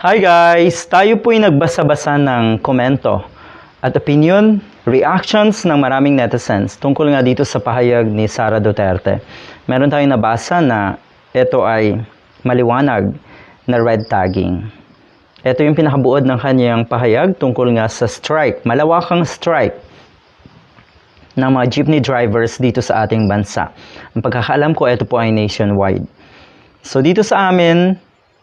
Hi guys! Tayo po'y nagbasa-basa ng komento at opinion, reactions ng maraming netizens tungkol nga dito sa pahayag ni Sara Duterte. Meron tayong nabasa na ito ay maliwanag na red tagging. Ito yung pinakabuod ng kanyang pahayag tungkol nga sa strike, malawakang strike ng mga jeepney drivers dito sa ating bansa. Ang pagkakaalam ko, ito po ay nationwide. So dito sa amin,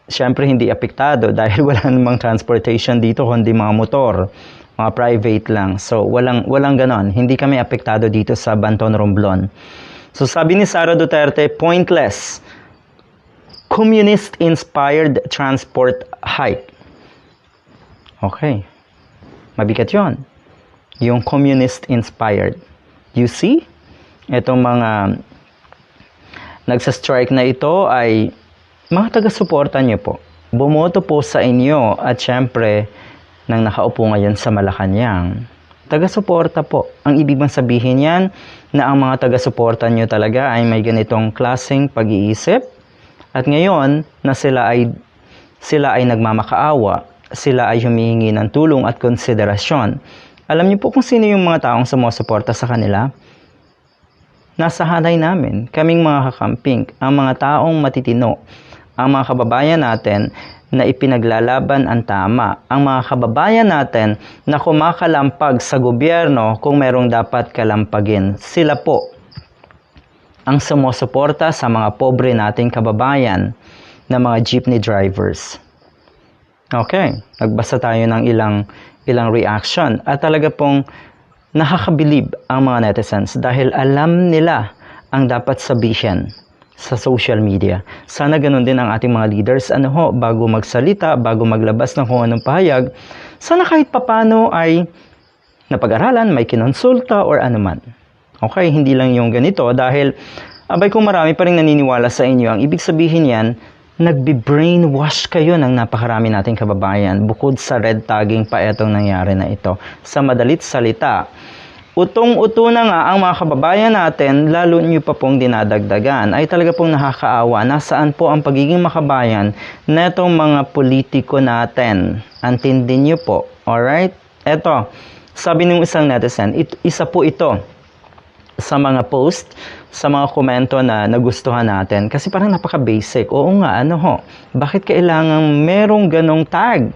siyempre hindi apektado dahil wala namang transportation dito kundi mga motor, mga private lang. So walang ganon. Hindi kami apektado dito sa Banton Romblon. So sabi ni Sara Duterte, pointless. Communist-inspired transport hike. Okay. Mabigat yon. Yung communist-inspired. You see? Itong mga nagsa-strike na ito ay mga taga-suporta niyo po. Bumoto po sa inyo at syempre nang nakaupo ngayon sa Malacanang. Taga-suporta po. Ang ibig bang sabihin yan na ang mga taga-suporta niyo talaga ay may ganitong klaseng pag-iisip? At ngayon na sila ay nagmamakaawa, sila ay humihingi ng tulong at konsiderasyon. Alam niyo po kung sino yung mga taong sumusuporta sa kanila? Nasa hanay namin, kaming mga kakamping, ang mga taong matitino, ang mga kababayan natin na ipinaglalaban ang tama, ang mga kababayan natin na kumakalampag sa gobyerno kung merong dapat kalampagin. Sila po ang sumusuporta sa mga pobre nating kababayan na mga jeepney drivers. Okay, nagbasa tayo ng ilang reaction at talaga pong nakakabilib ang mga netizens dahil alam nila ang dapat sabihin sa social media. Sana ganun din ang ating mga leaders, bago magsalita, bago maglabas ng kung anong pahayag, sana kahit papano ay napag-aralan, may kinonsulta or anuman. Okay, hindi lang yung ganito dahil abay kung marami pa rin naniniwala sa inyo, ang ibig sabihin yan, nagbi-brainwash kayo ng napakarami nating kababayan bukod sa red tagging pa etong nangyari na ito. Sa madalit salita, utong-uto na nga ang mga kababayan natin, lalo nyo pa pong dinadagdagan, ay talaga pong nakakaawa. Nasaan po ang pagiging makabayan na itong mga politiko natin? Antindin nyo po. Alright? Eto, sabi ng isang netizen, isa po ito sa mga post, sa mga komento na nagustuhan natin. Kasi parang napaka-basic. Oo nga, bakit kailangan merong ganong tag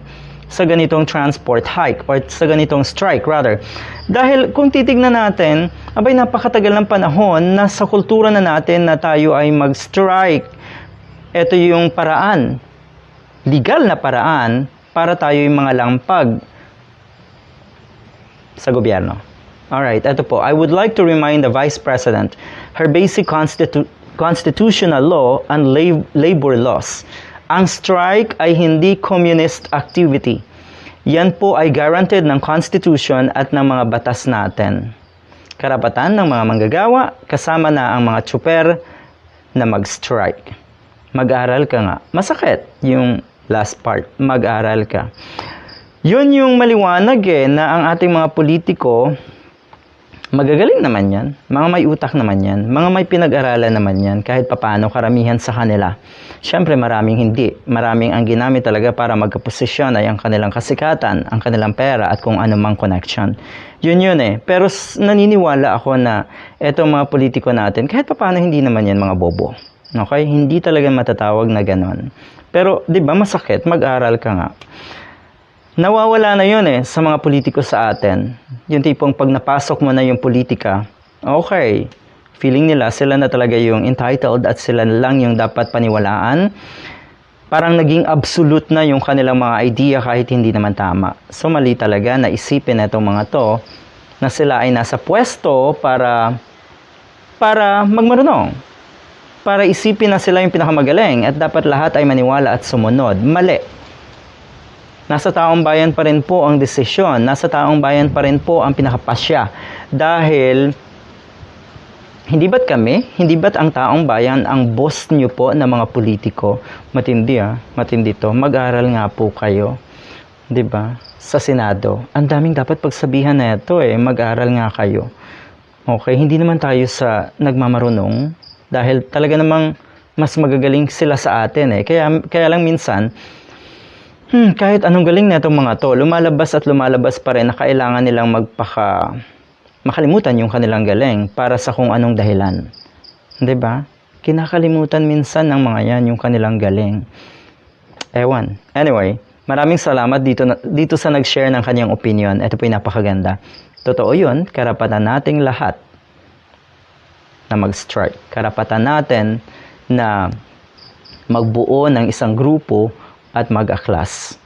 sa ganitong transport hike or sa ganitong strike rather? Dahil kung titignan natin, abay napakatagal ng panahon na sa kultura na natin na tayo ay mag-strike. Ito yung paraan, legal na paraan para tayo yung mga lampag sa gobyerno. Alright, ito po. I would like to remind the Vice President her basic constitutional law and labor laws. Ang strike ay hindi communist activity. Yan po ay guaranteed ng Constitution at ng mga batas natin. Karapatan ng mga manggagawa, kasama na ang mga tsuper na mag-strike. Mag-aral ka nga. Masakit yung last part. Mag-aral ka. Yun yung maliwanag na ang ating mga politiko, magagaling naman yan. Mga may utak naman yan. Mga may pinag-aralan naman yan. Kahit papaano karamihan sa kanila. Siyempre maraming hindi. Maraming ang ginamit talaga para magkaposisyon ay ang kanilang kasikatan, ang kanilang pera at kung anumang connection. Yun Pero naniniwala ako na etong mga politiko natin, kahit papaano hindi naman yan mga bobo. Okay? Hindi talaga matatawag na ganon. Pero di ba masakit? Mag-aral ka nga. Nawawala na yun sa mga politiko sa atin. Yung tipong pag napasok mo na yung politika, okay, feeling nila sila na talaga yung entitled at sila lang yung dapat paniwalaan. Parang naging absolute na yung kanilang mga idea kahit hindi naman tama. So mali talaga na isipin na itong mga to na sila ay nasa pwesto para magmarunong. Para isipin na sila yung pinakamagaling at dapat lahat ay maniwala at sumunod. Mali. Nasa taong bayan pa rin po ang desisyon. Nasa taong bayan pa rin po ang pinakapasya. Dahil, hindi ba't ang taong bayan ang boss nyo po na mga politiko? Matindi matindi to. Mag-aral nga po kayo. Diba? Sa Senado. Ang daming dapat pagsabihan na ito Mag-aral nga kayo. Okay, hindi naman tayo sa nagmamarunong. Dahil talaga namang mas magagaling sila sa atin Kaya lang minsan, Kahit anong galing na itong mga to, lumalabas at lumalabas pa rin na kailangan nilang makalimutan yung kanilang galing para sa kung anong dahilan. 'Di ba? Kinakalimutan minsan ng mga yan yung kanilang galing. Ewan. Anyway, maraming salamat dito sa nag-share ng kanyang opinion. Ito po yung napakaganda. Totoo yun, karapatan nating lahat na mag-strike. Karapatan natin na magbuo ng isang grupo at mag-aklas.